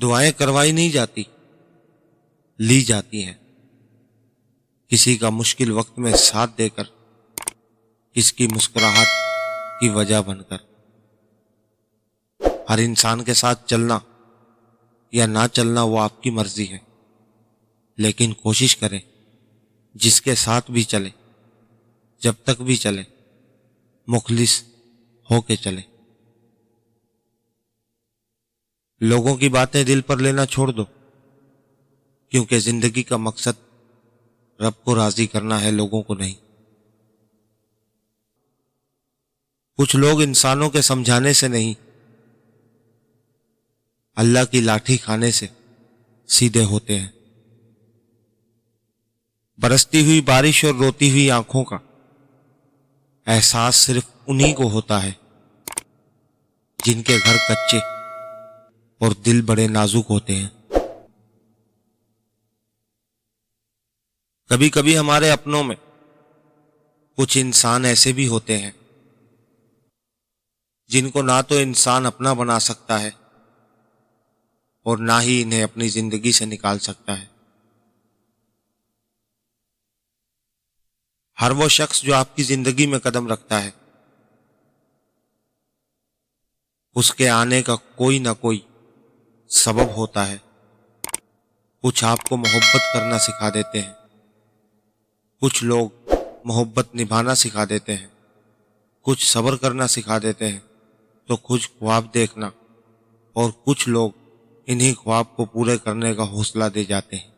دعائیں کروائی نہیں جاتی، لی جاتی ہیں۔ کسی کا مشکل وقت میں ساتھ دے کر، کس کی مسکراہٹ کی وجہ بن کر۔ ہر انسان کے ساتھ چلنا یا نہ چلنا وہ آپ کی مرضی ہے، لیکن کوشش کریں جس کے ساتھ بھی چلے، جب تک بھی چلے، مخلص ہو کے چلے۔ لوگوں کی باتیں دل پر لینا چھوڑ دو، کیونکہ زندگی کا مقصد رب کو راضی کرنا ہے، لوگوں کو نہیں۔ کچھ لوگ انسانوں کے سمجھانے سے نہیں، اللہ کی لاٹھی کھانے سے سیدھے ہوتے ہیں۔ برستی ہوئی بارش اور روتی ہوئی آنکھوں کا احساس صرف انہی کو ہوتا ہے جن کے گھر کچے اور دل بڑے نازک ہوتے ہیں۔ کبھی کبھی ہمارے اپنوں میں کچھ انسان ایسے بھی ہوتے ہیں جن کو نہ تو انسان اپنا بنا سکتا ہے اور نہ ہی انہیں اپنی زندگی سے نکال سکتا ہے۔ ہر وہ شخص جو آپ کی زندگی میں قدم رکھتا ہے، اس کے آنے کا کوئی نہ کوئی سبب ہوتا ہے۔ کچھ آپ کو محبت کرنا سکھا دیتے ہیں، کچھ لوگ محبت نبھانا سکھا دیتے ہیں، کچھ صبر کرنا سکھا دیتے ہیں، تو کچھ خواب دیکھنا، اور کچھ لوگ انہی خواب کو پورے کرنے کا حوصلہ دے جاتے ہیں۔